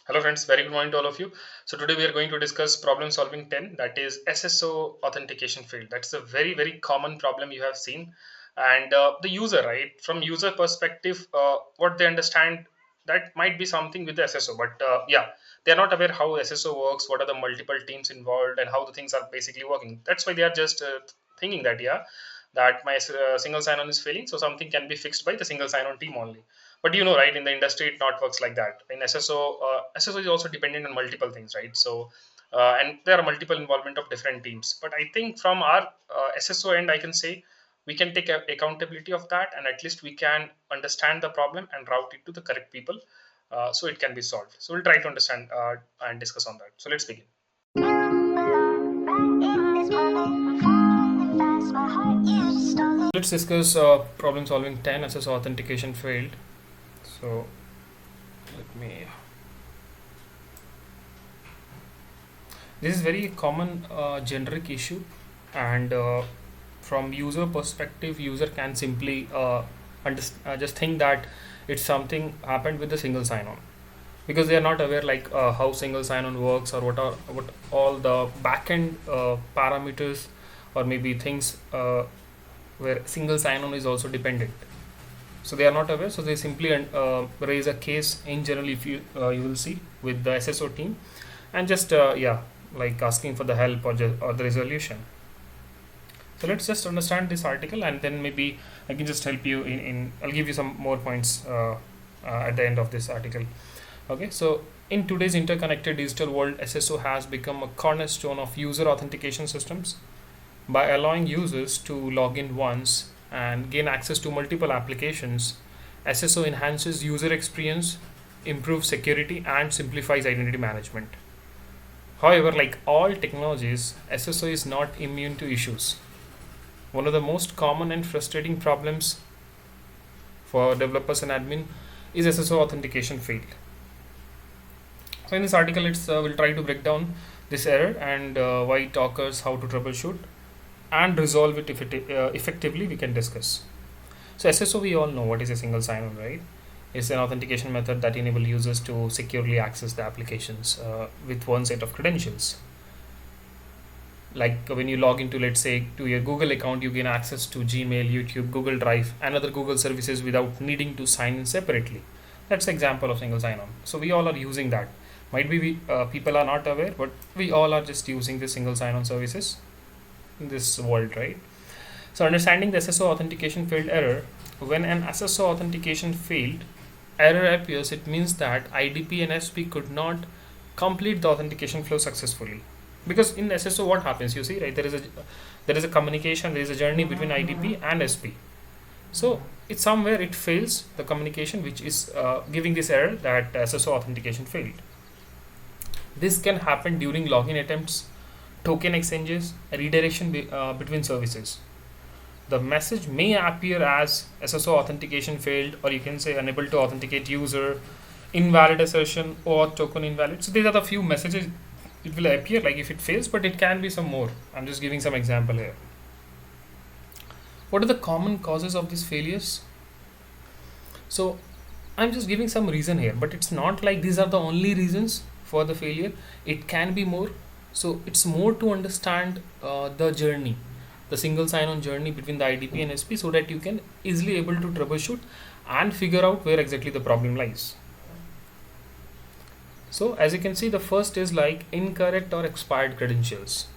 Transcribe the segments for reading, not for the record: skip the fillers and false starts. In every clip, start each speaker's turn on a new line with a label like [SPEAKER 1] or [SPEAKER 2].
[SPEAKER 1] Hello friends, very good morning to all of you. So today we are going to discuss problem solving 10, that is SSO authentication failed. That's a very common problem you have seen. And the user, right, from user perspective, what they understand, that might be something with the SSO, but yeah, they're not aware how SSO works, what are the multiple teams involved, and how the things are basically working. That's why they are just thinking that, yeah, that my single sign-on is failing, so something can be fixed by the single sign-on team only. But right, in the industry it not works like that. In SSO is also dependent on multiple things, right? So and there are multiple involvement of different teams, but I think from our SSO end, I can say we can take accountability of that, and at least we can understand the problem and route it to the correct people, so it can be solved. So we'll try to understand and discuss on that. So let's begin. Let's discuss problem solving 10, SSO authentication failed. So let me. This is very common generic issue, and from user perspective, user can simply just think that it's something happened with the single sign-on, because they are not aware like how single sign-on works, or what all the backend parameters, or maybe things where single sign-on is also dependent. So they are not aware, so they simply raise a case in general, if you will see, with the SSO team, and just yeah, like asking for the help, or the resolution. So let's just understand this article, and then maybe I can just help you in I'll give you some more points at the end of this article. Okay, so in today's interconnected digital world, SSO has become a cornerstone of user authentication systems. By allowing users to log in once and gain access to multiple applications, SSO enhances user experience, improves security, and simplifies identity management. However, like all technologies, SSO is not immune to issues. One of the most common and frustrating problems for developers and admin is SSO authentication failed. So in this article, we'll try to break down this error, and why it occurs, how to troubleshoot, and resolve it effectively. We can discuss. So SSO, we all know what is a single sign-on, right? It's an authentication method that enables users to securely access the applications with one set of credentials. Like when you log into, let's say, to your Google account, you gain access to Gmail, YouTube, Google Drive, and other Google services without needing to sign in separately. That's an example of single sign-on. So we all are using that. Might be people are not aware, but we all are just using the single sign-on services in this world, right? So understanding the SSO authentication failed error. When an SSO authentication failed error appears, it means that IDP and SP could not complete the authentication flow successfully. Because in SSO, what happens? You see, right? There is a communication, there is a journey between IDP and SP. So it's somewhere it fails the communication, which is giving this error that SSO authentication failed. This can happen during login attempts, token exchanges, redirection between services. The message may appear as SSO authentication failed, or you can say unable to authenticate user, invalid assertion, or token invalid. So these are the few messages it will appear like if it fails, but it can be some more. I'm just giving some example here. What are the common causes of these failures? So I'm just giving some reason here, but it's not like these are the only reasons for the failure. It can be more. So it's more to understand the journey, the single sign-on journey between the IDP and SP, so that you can easily able to troubleshoot and figure out where exactly the problem lies. So as you can see, the first is like incorrect or expired credentials.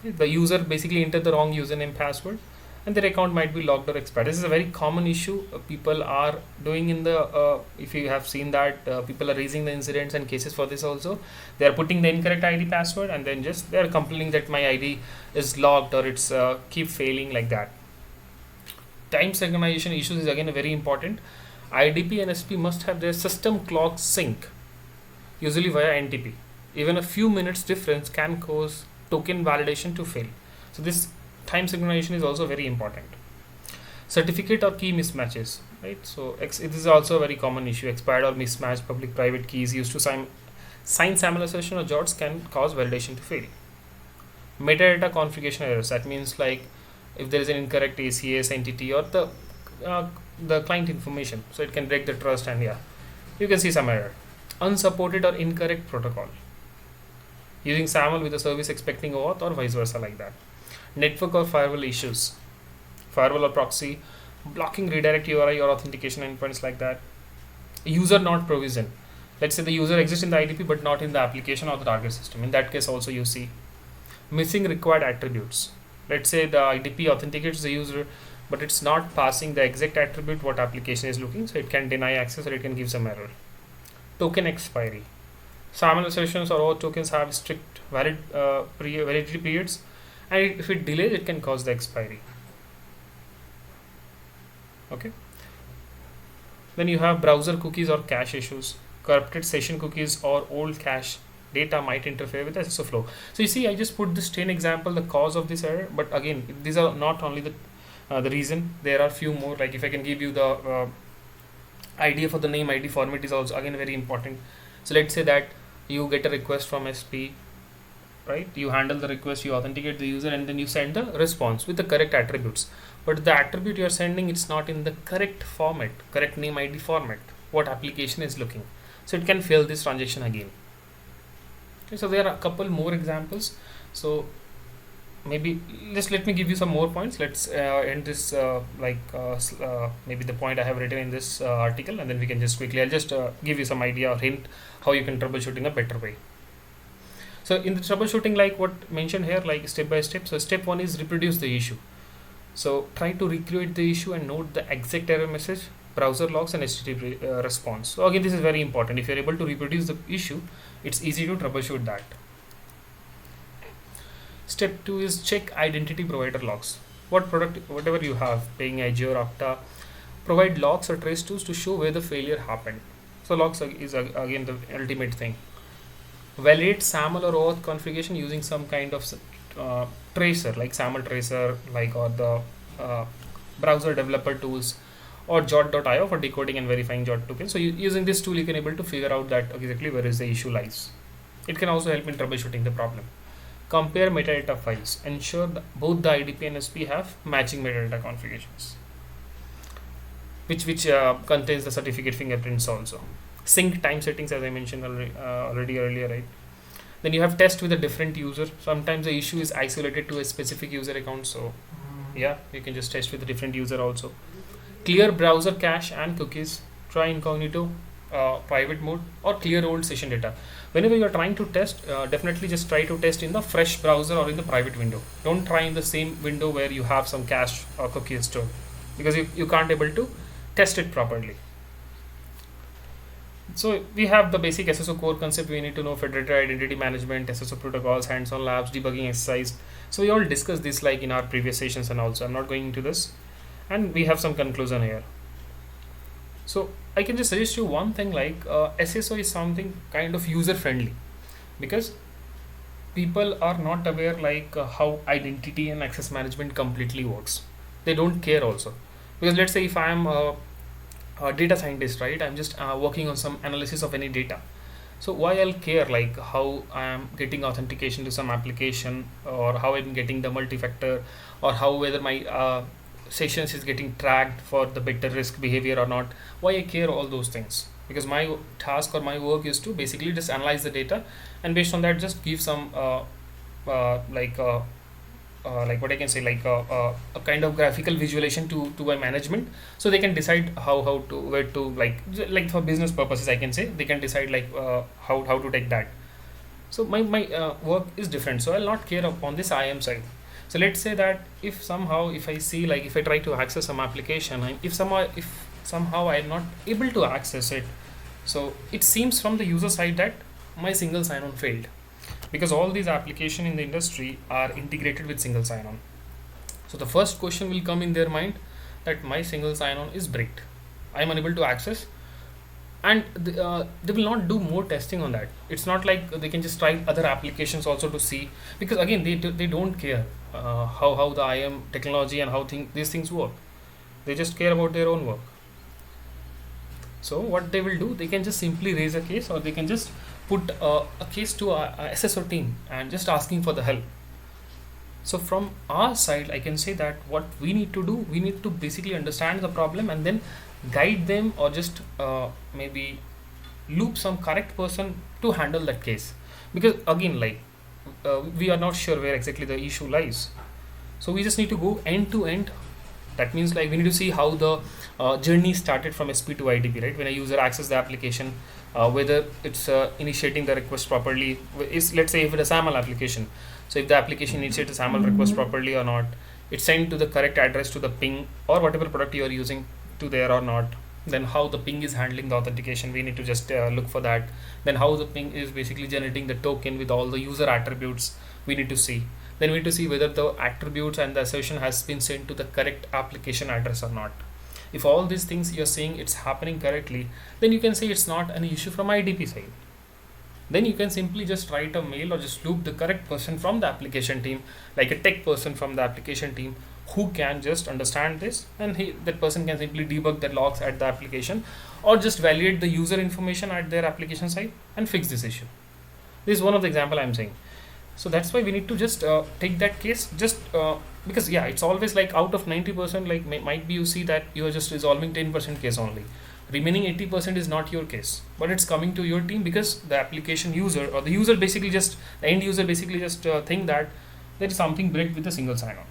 [SPEAKER 1] The user basically entered the wrong username, password, and their account might be locked or expired. This is a very common issue people are doing in the if you have seen that people are raising the incidents and cases for this also. They are putting the incorrect ID password, and then just they are complaining that my ID is locked, or it's keep failing like that. Time synchronization issues is again very important. IDP and SP must have their system clock sync, usually via NTP. Even a few minutes difference can cause token validation to fail. So this time synchronization is also very important. Certificate or key mismatches, right? So it is also a very common issue. Expired or mismatched public private keys used to sign SAML assertion or JOTs can cause validation to fail. Metadata configuration errors, that means like if there is an incorrect ACS entity or the client information, so it can break the trust, and yeah, You can see some error. Unsupported or incorrect protocol. Using SAML with a service expecting OAuth or vice versa like that. Network or firewall issues. Firewall or proxy, blocking redirect URI or authentication endpoints like that. User not provision. Let's say the user exists in the IDP but not in the application or the target system. In that case also you see. Missing required attributes. Let's say the IDP authenticates the user but it's not passing the exact attribute what application is looking, so it can deny access or it can give some error. Token expiry. SAML sessions or OAuth tokens have strict validity periods, and if it delays it can cause the expiry. Okay. Then you have browser cookies or cache issues. Corrupted session cookies or old cache data might interfere with SSO flow. So you see, I just put this 10 example, the cause of this error, but again, these are not only the reason. There are few more. Like if I can give you the idea for the name ID format is also again very important. So let's say that you get a request from SP, right? You handle the request, you authenticate the user, and then you send the response with the correct attributes. But the attribute you are sending, it's not in the correct format, correct name ID format, what application is looking. So it can fail this transaction again. Okay, so there are a couple more examples. So maybe just let me give you some more points. Let's end this maybe the point I have written in this article, and then we can just quickly, I'll just give you some idea or hint how you can troubleshoot in a better way. So in the troubleshooting, like what mentioned here, like step by step. So step 1 is reproduce the issue. So try to recreate the issue and note the exact error message, browser logs, and HTTP response. So again, this is very important. If you're able to reproduce the issue, it's easy to troubleshoot that. Step 2 is check identity provider logs. Whatever you have, paying Azure, Okta, provide logs or trace tools to show where the failure happened. So logs is again the ultimate thing. Validate SAML or OAuth configuration using some kind of tracer, like SAML tracer, like, or the browser developer tools, or jot.io for decoding and verifying jot tokens. So using this tool, you can able to figure out that exactly where is the issue lies. It can also help in troubleshooting the problem. Compare metadata files. Ensure that both the IDP and SP have matching metadata configurations, which contains the certificate fingerprints also. Sync time settings, as I mentioned already earlier, right? Then you have test with a different user. Sometimes the issue is isolated to a specific user account, so yeah, you can just test with a different user also. Clear browser cache and cookies. Try incognito, private mode, or clear old session data. Whenever you are trying to test, definitely just try to test in the fresh browser or in the private window. Don't try in the same window where you have some cache or cookies stored, because you can't able to test it properly. So we have the basic SSO core concept. We need to know federated identity management, SSO protocols, hands-on labs, debugging exercise. So we all discussed this like in our previous sessions, and also I'm not going into this. And we have some conclusion here. So I can just suggest you one thing, like SSO is something kind of user friendly, because people are not aware like how identity and access management completely works. They don't care also, because let's say if I am a data scientist, right? I'm just working on some analysis of any data. So why I'll care like how I am getting authentication to some application, or how I'm getting the multi-factor, or how whether my sessions is getting tracked for the better risk behavior or not. Why I care all those things? Because my task or my work is to basically just analyze the data, and based on that just give some like what I can say, like a kind of graphical visualization to my management, so they can decide how to where to like for business purposes, I can say they can decide like how to take that. So my work is different, so I'll not care upon this IAM side. So let's say that if somehow if I see like if I try to access some application, and if somehow I am not able to access it, so it seems from the user side that my single sign-on failed, because all these applications in the industry are integrated with single sign-on. So the first question will come in their mind that my single sign-on is bricked, I am unable to access, and they will not do more testing on that. It's not like they can just try other applications also to see, because again they don't care how the IAM technology and how these things work. They just care about their own work. So what they will do, they can just simply raise a case, or they can just put a case to a SSO team and just asking for the help. So from our side, I can say that what we need to do, we need to basically understand the problem and then guide them, or just maybe loop some correct person to handle that case, because again, like, we are not sure where exactly the issue lies. So we just need to go end to end. That means, like, we need to see how the journey started from SP to IDP, right? When a user accesses the application, whether it's initiating the request properly. Is, let's say, if it's a SAML application, so if the application initiates a SAML request properly or not, it's sent to the correct address to the ping or whatever product you are using to there or not. Then how the ping is handling the authentication, we need to just look for that. Then how the ping is basically generating the token with all the user attributes, we need to see. Then we need to see whether the attributes and the assertion has been sent to the correct application address or not. If all these things you're saying it's happening correctly, then you can say it's not an issue from IDP side. Then you can simply just write a mail or just loop the correct person from the application team, like a tech person from the application team, who can just understand this, and that person can simply debug the logs at the application, or just validate the user information at their application side and fix this issue. This is one of the example I'm saying. So that's why we need to just take that case, just because yeah, it's always like out of 90%, like might be you see that you are just resolving 10% case only. Remaining 80% is not your case, but it's coming to your team because the application user or the user basically just, the end user basically just think that there is something break with a single sign-on.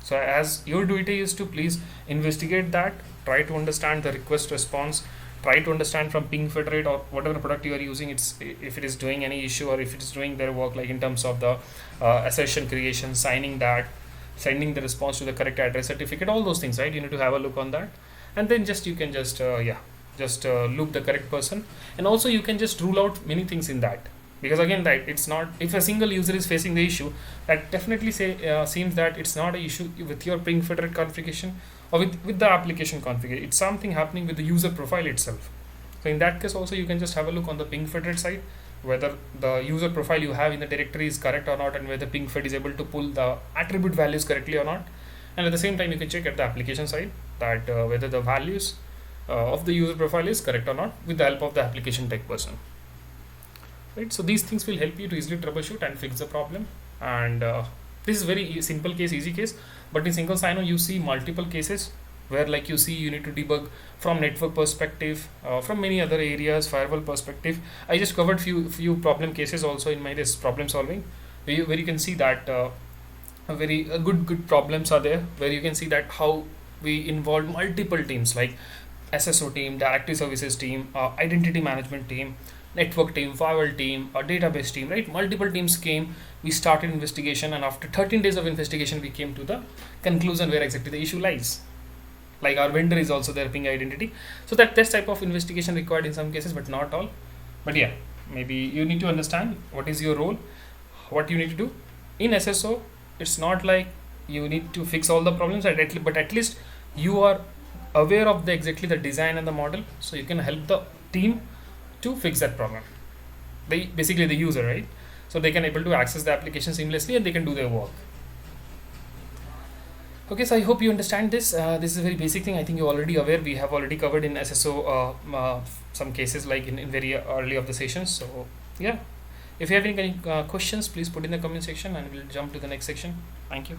[SPEAKER 1] So as your duty is to please investigate that, try to understand the request response, try to understand from ping federate or whatever product you are using, it's if it is doing any issue or if it is doing their work, like in terms of the assertion creation, signing that, sending the response to the correct address certificate, all those things, right? You need to have a look on that, and then just you can just loop the correct person, and also you can just rule out many things in that, because again, that it's not, if a single user is facing the issue, that definitely seems that it's not an issue with your ping federate configuration or with the application configuration. It's something happening with the user profile itself. So in that case also you can just have a look on the ping federate side, whether the user profile you have in the directory is correct or not, and whether ping fed is able to pull the attribute values correctly or not. And at the same time you can check at the application side that whether the values of the user profile is correct or not, with the help of the application tech person, right? So these things will help you to easily troubleshoot and fix the problem. And this is very simple case, easy case, but in single sign-on you see multiple cases where, like, you see you need to debug from network perspective, from many other areas, firewall perspective. I just covered few problem cases also in my this problem solving, where you can see that very good problems are there, where you can see that how we involved multiple teams, like SSO team, directory services team, identity management team, network team, firewall team, a database team, right? Multiple teams came, we started investigation, and after 13 days of investigation we came to the conclusion where exactly the issue lies. Like, our vendor is also their ping identity. So this type of investigation required in some cases, but not all. But yeah, maybe you need to understand what is your role, what you need to do in SSO. It's not like you need to fix all the problems, but at least you are aware of the exactly the design and the model, so you can help the team to fix that problem. They basically the user, right? So they can able to access the application seamlessly and they can do their work. Okay, so I hope you understand this. This is a very basic thing. I think you're already aware. We have already covered in SSO some cases, like in very early of the sessions. So yeah, if you have any questions, please put in the comment section and we'll jump to the next section. Thank you.